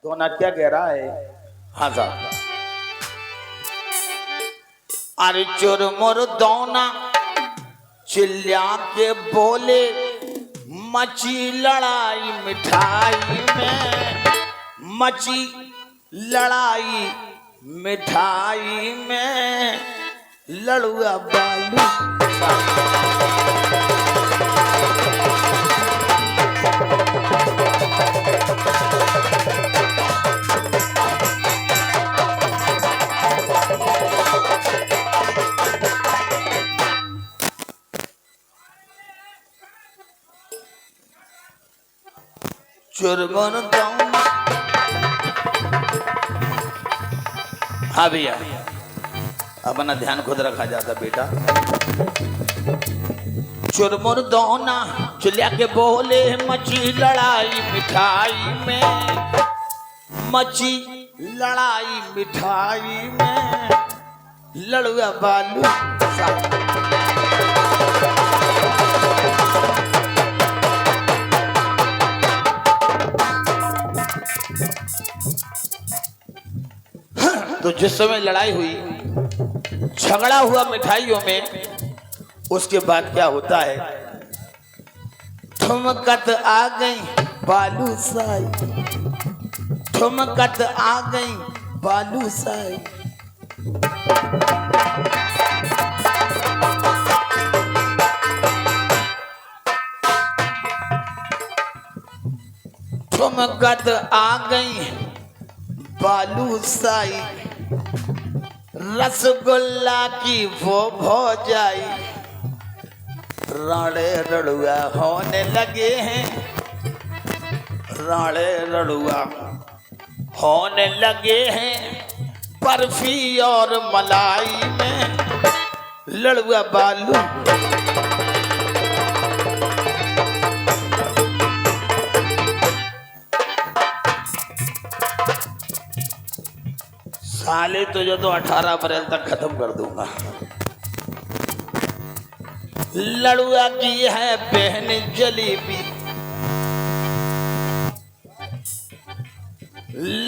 दोना क्या कह रहा है? हाँ साहब। अरे चुरमुर दोना चिल्ला के बोले, मची लड़ाई मिठाई में, मची लड़ाई मिठाई में, लड़ुआ बालू। चुरमुर दोना। हाँ भैया, अपना ध्यान खुद रखा जाता बेटा। चुरमुर दोना चिल्ला के बोले, मची लड़ाई मिठाई में, मची लड़ाई मिठाई में, लड़ुआ बालू। तो जिस समय लड़ाई हुई, झगड़ा हुआ मिठाइयों में, उसके बाद क्या होता है? ठुमकत आ गई बालू साई, ठुमकत आ गई बालू साई। ठुमकत आ गई बालू साई, रसगुल्ला की वो भौजाई, राड़े रड़ुआ होने लगे हैं, राड़े रड़ुआ होने लगे हैं, बर्फी और मलाई में, लड़ुआ बालू। साले तुझे तो 18 अप्रैल तक खत्म कर दूंगा। लड़ुआ की है बहन जलेबी,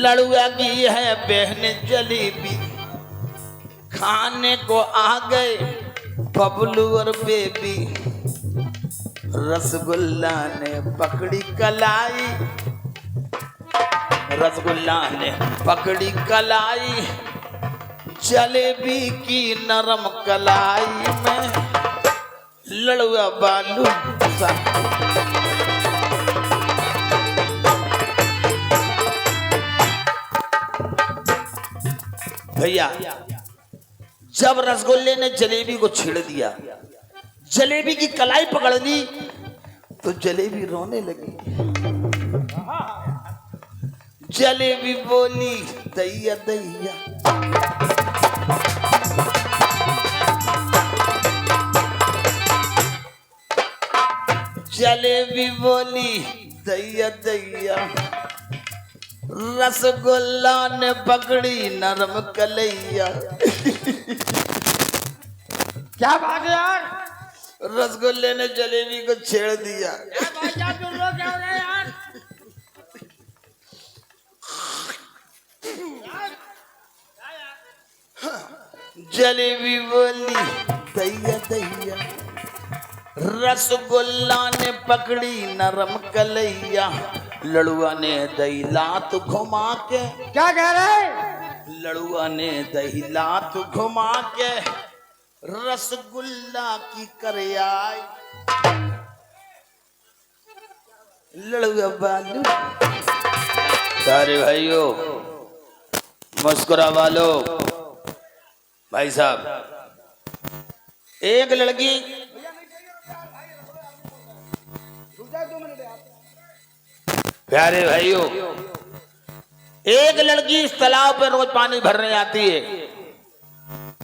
लड़ुआ की है बहन जलेबी, खाने को आ गए बबलू और बेबी, रसगुल्ला ने पकड़ी कलाई, रसगुल्ला ने पकड़ी कलाई, जलेबी की नरम कलाई में, लड़ुआ बालू। भैया, जब रसगुल्ले ने जलेबी को छेड़ दिया, जलेबी की कलाई पकड़ ली, तो जलेबी रोने लगी। जलेबी बोली, दैया दैया। जलेबी बोली, दैया दैया। रसगुल्ला ने पकड़ी नरम कलैया। क्या बात है यार? रसगुल्ले ने जलेबी को छेड़ दिया। क्या तुम लोग क्या हो रहे हैं यार? जलेबी बोली, दैया दैया। रसगुल्ला ने पकड़ी नरम कलैया, लड़ुआ ने दही लात घुमा के। क्या कह रहे? लड़ुआ ने दही लात घुमा के रसगुल्ला की करयाई, लड़ुआ बालू। सारे भाइयों, मुस्कुरा वालो, भाई साहब, एक लड़की प्यारे भाइयों, एक लड़की इस तालाब पर रोज पानी भरने आती है।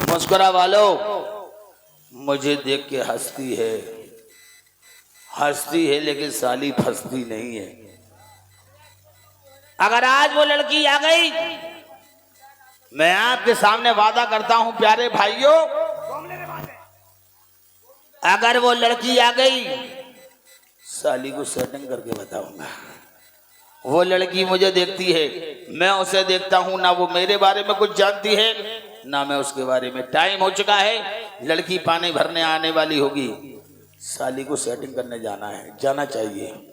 मुस्कुरा वालों, मुझे देख के हंसती है, हंसती है, लेकिन साली फंसती नहीं है। अगर आज वो लड़की आ गई, मैं आपके सामने वादा करता हूं प्यारे भाइयों, अगर वो लड़की आ गई, साली को सेटिंग करके बताऊंगा। वो लड़की मुझे देखती है, मैं उसे देखता हूँ, ना वो मेरे बारे में कुछ जानती है ना मैं उसके बारे में। टाइम हो चुका है, लड़की पानी भरने आने वाली होगी, साली को सेटिंग करने जाना है, जाना चाहिए।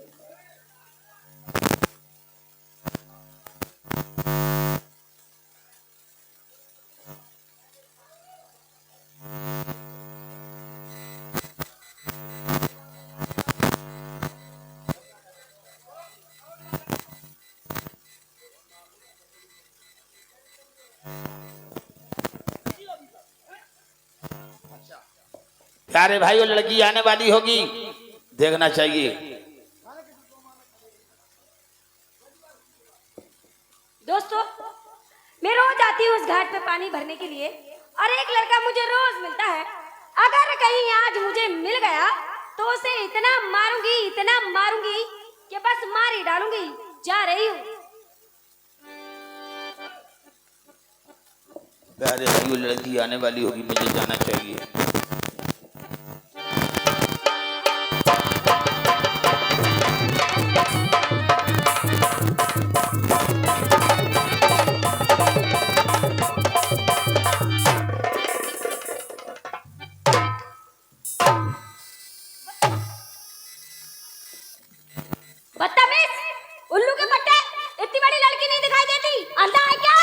प्यारे भाई, वो लड़की आने वाली होगी, देखना चाहिए। दोस्तों, मैं रोज आती हूँ उस घाट पे पानी भरने के लिए और एक लड़का मुझे रोज मिलता है। अगर कहीं आज मुझे मिल गया तो उसे इतना मारूंगी कि बस मार ही डालूंगी। जा रही हूँ। प्यारे भाई, वो लड़की आने वाली होगी, मुझे जाना चाहिए। बदतमीज, उल्लू के पट्टे, इतनी बड़ी लड़की नहीं दिखाई देती, अंधा है क्या?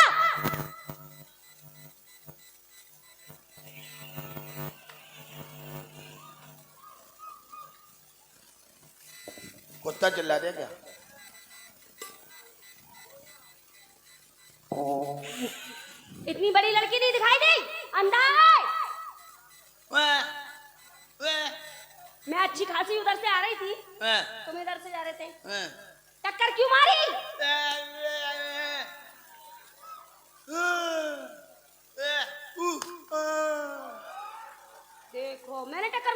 कुत्ता चिल्ला रहा क्या? इतनी बड़ी लड़की नहीं दिखाई दी, अंधा है। मैं अच्छी खासी उधर से आ रही थी, तुम इधर से जा रहे थे, टक्कर क्यों मारी? देखो, मैंने टक्कर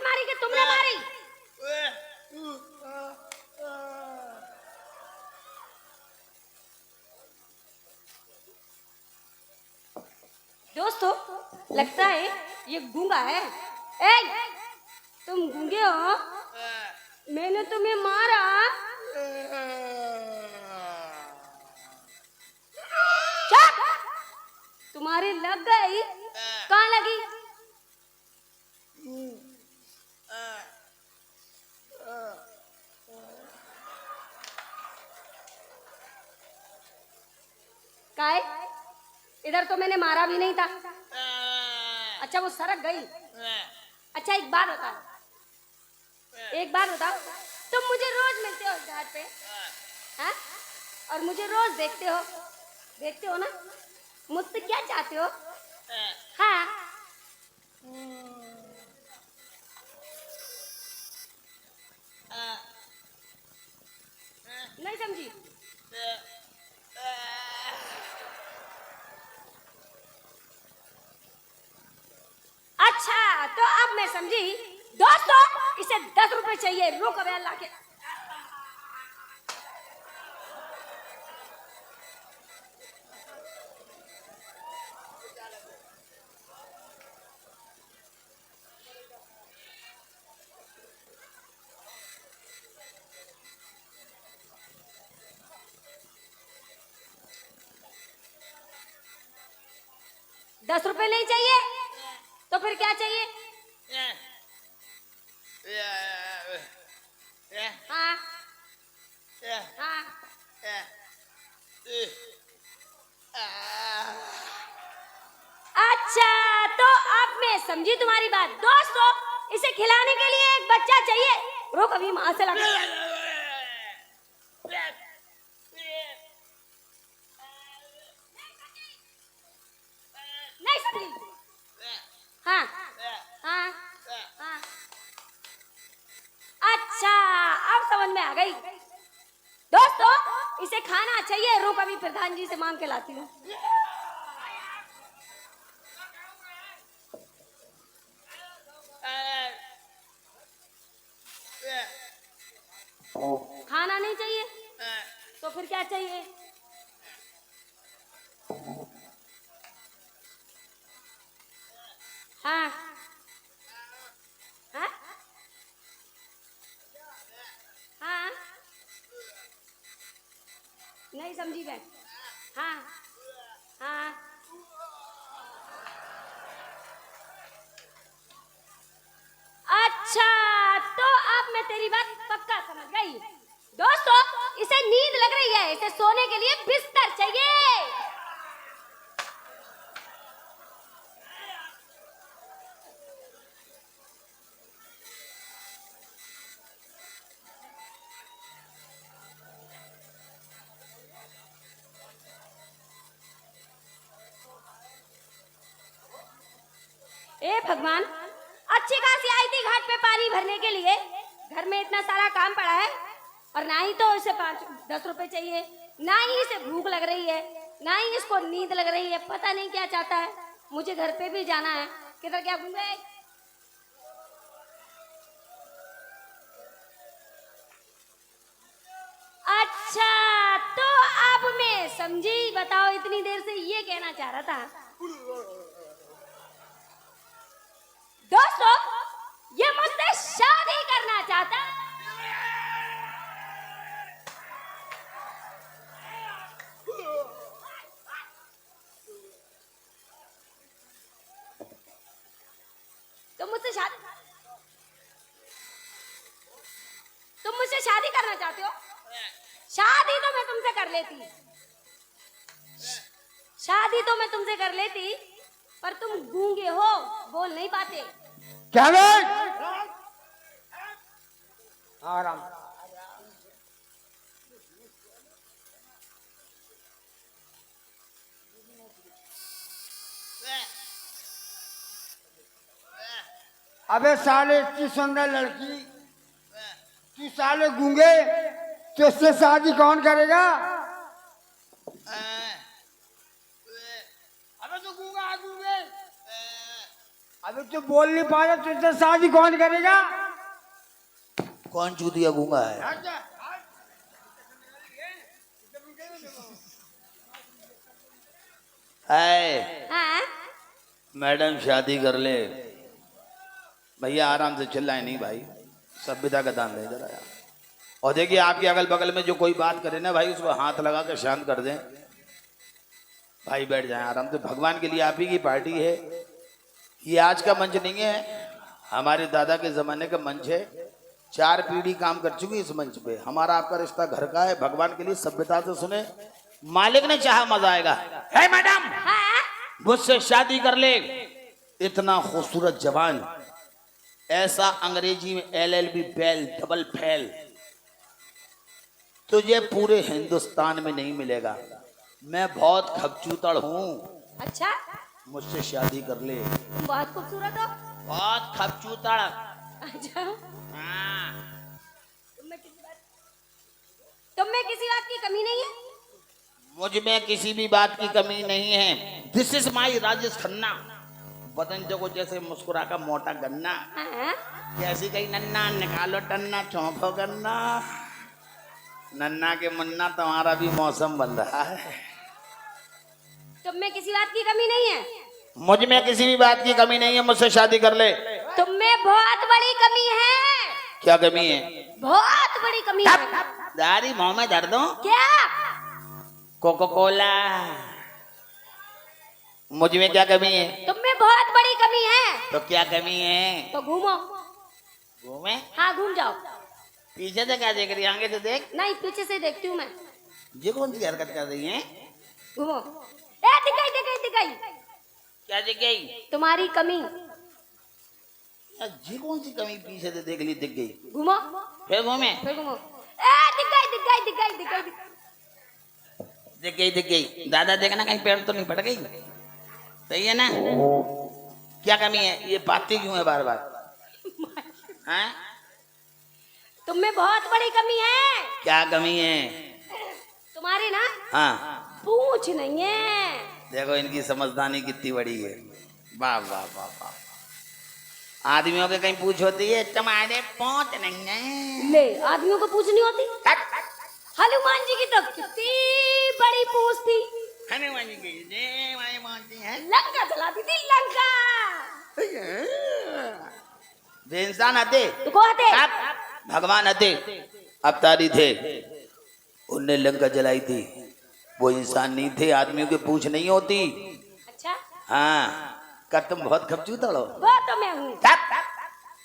मारी कि तुमने मारी? दोस्तों, लगता है ये गूंगा है। ए, तुम गूंगे हो? मैंने तुम्हें मारा। चुप! तुम्हारी लग गई? कहाँ लगी? काय? इधर तो मैंने मारा भी नहीं था। अच्छा, वो सरक गई। अच्छा, एक बात बताओ, तुम मुझे रोज मिलते हो इस घाट पे, हाँ? और मुझे रोज देखते हो ना? मुझसे क्या चाहते हो? हाँ? नहीं समझी? अच्छा, तो अब मैं समझी। दोस्तों, इसे 10 रुपए चाहिए। रुक अबे अल्लाह के। ₹10 नहीं चाहिए तो फिर क्या चाहिए? हाँ हाँ। अच्छा, तो अब मैं समझी तुम्हारी बात। दोस्तों, इसे खिलाने के लिए एक बच्चा चाहिए। रुक, अभी वहां से लगा। नहीं समझी? हाँ हाँ हाँ। अच्छा, अब समझ में आ गई। दोस्तों, इसे खाना चाहिए। रुक, अभी प्रधान जी से मांग के लाती हूँ। खाना नहीं चाहिए तो फिर क्या चाहिए? हाँ हाँ। नहीं समझी मैं। हाँ हाँ अच्छा, तो अब मैं तेरी बात पक्का समझ गई। दोस्तों, इसे नींद लग रही है, इसे सोने के लिए बिस्तर चाहिए। ए भगवान, अच्छी खासी आई थी घाट पे पानी भरने के लिए, घर में इतना सारा काम पड़ा है और ना ही तो इसे 5-10 रुपए चाहिए, ना ही इसे भूख लग रही है, ना ही इसको नींद लग रही है। पता नहीं क्या चाहता है। मुझे घर पे भी जाना है। किधर क्या घूमे? अच्छा, तो अब मैं समझी। बताओ, इतनी देर से ये कहना चाह रहा था। दोस्तों, ये मुझसे शादी करना चाहता है। तुम मुझसे शादी करना चाहते हो? शादी तो मैं तुमसे कर लेती, शादी तो मैं तुमसे कर लेती, पर तुम गूंगे हो, बोल नहीं पाते। क्या बे? आराम। अबे साले, इतनी सुंदर लड़की, तू साले गूंगे, तो इससे शादी कौन करेगा? अबे तू गूंगा है, गूंगे। अबे तू बोल नहीं पा रहा, तुझसे शादी कौन करेगा? कौन चूतिया गूंगा है? हाँ? मैडम शादी कर ले। भैया आराम से चिल्लाए नहीं भाई, सभ्यता का दान दे जरा यार। और देखिए, आपके अगल बगल में जो कोई बात करे ना भाई, उसको हाथ लगा कर शांत कर दें भाई। बैठ जाएं आराम से, भगवान के लिए आप ही की पार्टी है। ये आज का मंच नहीं है, हमारे दादा के जमाने का मंच है। 4 पीढ़ी काम कर चुकी इस मंच पे। हमारा आपका रिश्ता घर का है, भगवान के लिए सभ्यता से सुने। मालिक ने चाहा मजा आएगा। है मैडम, हाँ? मुझसे शादी कर ले। इतना खूबसूरत जवान, ऐसा अंग्रेजी में LLB फेल, डबल फेल, तुझे पूरे हिंदुस्तान में नहीं मिलेगा। मैं बहुत खबचूतड़ हूँ। अच्छा, मुझसे शादी कर ले। तुम बहुत खूबसूरत हो। बहुत खबचूतड़। अच्छा, हाँ। तुम में किसी बात की कमी नहीं है? मुझ में किसी भी बात की कमी नहीं है। This is my Rajesh Khanna. बदन जो जैसे मुस्कुरा का मोटा गन्ना, हाँ? कैसी कही नन्ना निकालो टन्ना चौंको गन्ना। नन्ना के मुन्ना, तुम्हारा भी मौसम बन रहा है। तुम में किसी बात की कमी नहीं है? मुझ में किसी भी बात की कमी नहीं है। मुझसे शादी कर ले। तुम में बहुत बड़ी कमी है। क्या कमी है? बहुत बड़ी कमी है। दारी मुंह में दर्द हो? क्या? Coca Cola. मुझ में क्या कमी है? तुम में बहुत बड़ी कमी है। तो क्या कमी है? तो घूमो। घूमे? हाँ, घूम जाओ। पीछे से क्या देख रही है? आगे से देख। नहीं, पीछे से देखती हूँ मैं। ये कौन सी हरकत कर रही है? घूमो। ए, दिख गई, दिख गई, दिख गई। क्या दिख गई? तुम्हारी कमी। ये कौन सी कमी पीछे से देख ली, दिख गई? घूमो। फिर घूमे? फिर घूमो। ए, दिख गई, दिख गई, दिख गई, दिख गई, दिख गई, दिख गई। दादा देखना कहीं पैर तो नहीं पड़ गई? सही है ना? क्या कमी है? ये बातें क्यों है बार बार? हाँ? तुम में बहुत बड़ी कमी है। क्या कमी है? तुम्हारी ना हाँ, पूछ नहीं है। देखो इनकी समझदारी कितनी बड़ी है। वाह वाह वाह वाह। आदमियों के कहीं पूछ होती है, तुम्हारे पहुंच नहीं है। ले, आदमियों को पूछ नहीं होती। हनुमान जी की तो कितनी बड़ी पूछ थी। हनुमान जी की जय माई मानती है। लंका जलाती थी, लंका। वे इंसान आते तो को आते? भगवान आते, अवतारी थे, उनने लंका जलाई थी। वो इंसान नहीं थे, आदमियों की पूछ नहीं होती। अच्छा, हाँ, कर तुम बहुत खपचू तड़ो। वो तो मैं हूँ।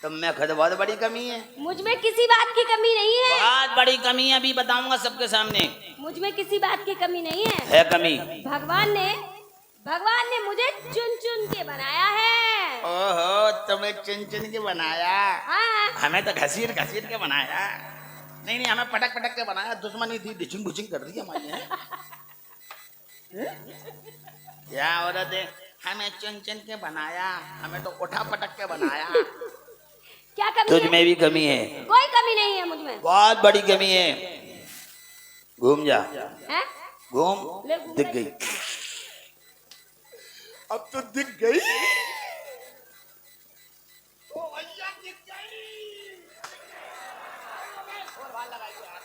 तुम में खुद बहुत बड़ी कमी है। मुझ में किसी बात की कमी नहीं है। बहुत बड़ी कमी है, अभी बताऊंगा सबके सामने। मुझ में किसी बात की कमी नहीं है। है कमी। भगवान ने मुझे चुन चुन के बनाया है। ओहो, तुम्हें चुन चुन के बनाया। हाँ। हमें तो घसीट घसीट के बनाया। नहीं नहीं, हमें पटक पटक के बनाया। दुश्मनी थी, डिचिंग बुचिंग कर दी हमारी। क्या औरत है, हमें चुन चुन के बनाया, हमें तो उठा पटक के बनाया। क्या कमी तुझ है? में भी कमी है। कोई कमी नहीं है मुझ में। बहुत बड़ी कमी है। घूम जा, है? घूम। ले घूम दिख ले। गई, अब तो दिख गई।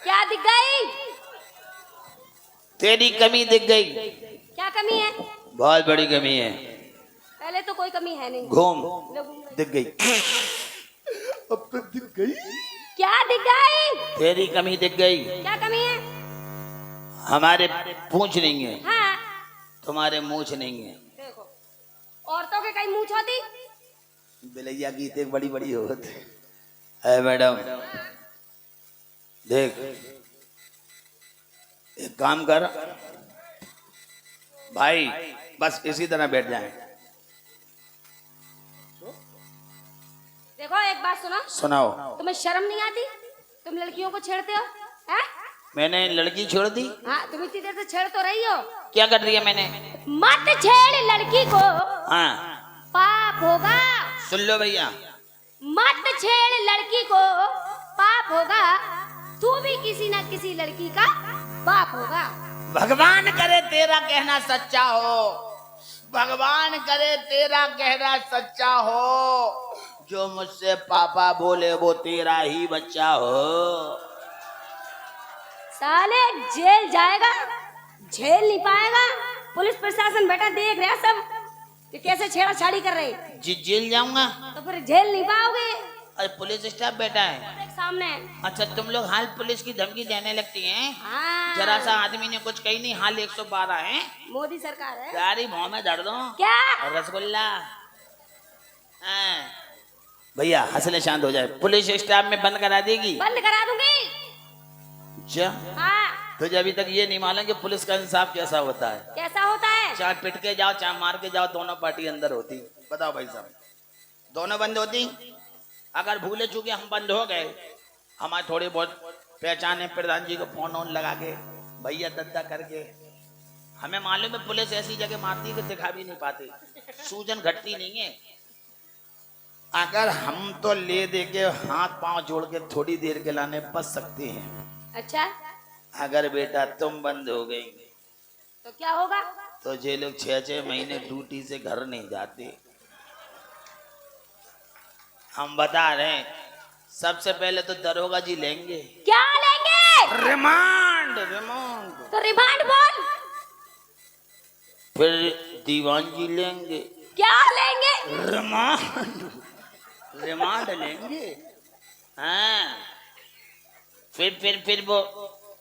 क्या दिख गई? तेरी कमी दिख गई। क्या कमी है? बहुत बड़ी कमी है। पहले तो कोई कमी है नहीं। घूम, ले घूम ले। दिख गई। अब तो दिख गई। क्या दिख गई? तेरी कमी दिख गई। क्या कमी है? हमारे पूंछ नहीं है, हाँ। तुम्हारे मूछ नहीं है। देखो, औरतों के कहीं मूछ होती? बिलैया गीत एक बड़ी बड़ी होत है मैडम। देख, एक काम कर भाई, बस इसी तरह बैठ जाए। देखो, एक बात सुनो। सुनाओ। तुम्हें शर्म नहीं आती? तुम लड़कियों को छेड़ते हो? हैं? मैंने लड़की छोड़ दी? हाँ, तुम इतनी देर से छेड़ तो रही हो। क्या कर दिया मैंने? मत छेड़ लड़की को, हाँ, पाप होगा। सुन लो भैया। मत छेड़ लड़की को, पाप होगा। तू भी किसी ना किसी लड़की का बाप होगा। भगवान करे तेरा कहना सच्चा हो, भगवान करे तेरा कहना सच्चा हो। जो मुझसे पापा बोले वो तेरा ही बच्चा हो। साले जेल जाएगा, झेल नहीं पाएगा। पुलिस प्रशासन बेटा देख रहा सब कि कैसे छेड़ाछाड़ी कर रहे। जी जेल जाऊंगा? तो फिर झेल नहीं पाओगे। अरे पुलिस स्टाफ बैठा है। देख सामने। अच्छा, तुम लोग हाल पुलिस की धमकी देने लगती हैं? हाँ। जरा सा आदमी ने कुछ कही नहीं, हाल 112 है। मोदी सरकार है। सारी मुंह में दर्द दो। क्या? रसगुल्ला। हाँ। भैया हंसले शांत हो जाए। पुलिस स्टाफ में बंद करा देगी? बंद करा दूंगी। अच्छा, हाँ। तुझे अभी तक ये नहीं मालूम कि पुलिस का इंसाफ कैसा होता है? कैसा होता है? चाहे पिट के जाओ, चाहे मार के जाओ, दोनों पार्टी अंदर होती। बताओ भाई साहब, दोनों बंद होती। अगर भूले चूके हम बंद हो गए, हमारे थोड़ी बहुत पहचान है, प्रधान जी को फोन ऑन लगा के, भैया दद्दा करके, हमें मालूम है पुलिस ऐसी जगह मारती है कि दिखा भी नहीं पाती, सूजन घटती नहीं है। अगर हम तो ले दे के हाथ पांव जोड़ के थोड़ी देर के लाने बच सकते हैं। अच्छा, अगर बेटा तुम बंद हो गई तो क्या होगा? तो जे लोग 6-6 महीने ड्यूटी से घर नहीं जाते। हम बता रहे हैं, सबसे पहले तो दरोगा जी लेंगे। क्या लेंगे? रिमांड। रिमांड। तो रिमांड बोल। फिर दीवान जी लेंगे। क्या लेंगे? रिमांड। रिमांड लेंगे। हाँ, फिर वो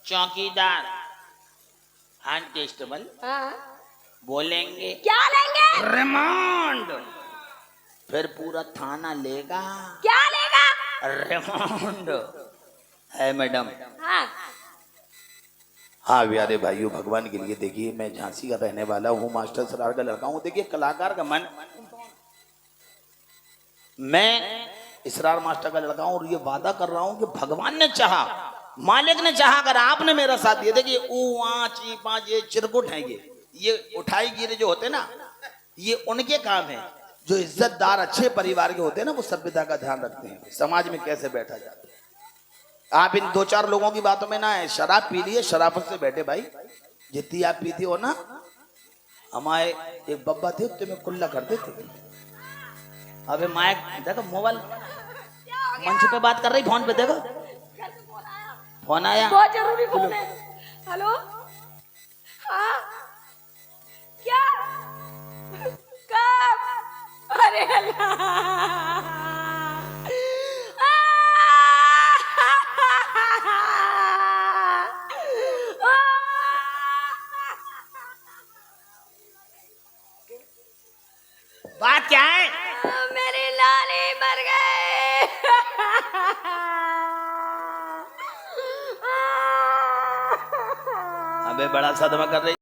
चौकीदार कांस्टेबल हाँ। बोलेंगे क्या लेंगे? रिमांड। फिर पूरा थाना लेगा। क्या लेगा? रिमांड। है मैडम। हाँ। हाँ प्यारे भाइयों, भगवान के लिए देखिए, मैं झांसी का रहने वाला हूँ, मास्टर सरार का लड़का हूँ। देखिए कलाकार का मन, मैं इसरार मास्टर का लड़का हूँ और ये वादा कर रहा हूँ कि भगवान ने चाहा, मालिक ने चाहा, अगर आपने मेरा साथ दिया। देखिए ये चिरकुट है, ये उठाई गिरे जो होते ना, ये उनके काम है। जो इज्जतदार अच्छे परिवार के होते हैं ना, वो सभ्यता का ध्यान रखते हैं, समाज में कैसे बैठा जाता है। आप इन 2-4 लोगों की बातों में ना है, शराब पी लिए, शराफत से बैठे भाई, जितनी आप पीती हो ना। हमारे एक बब्बा थे, उत्ते में कुल्ला करते थे। अबे माइक देखो, मोबाइल मंच पे बात कर रही, फोन पे देखो, फोन आया, बहुत जरूरी फोन है। हेलो, हाँ, क्या, कब? अरे अल्लाह, बात क्या है? मेरी लाली मर गए। अबे बड़ा सदमा कर रही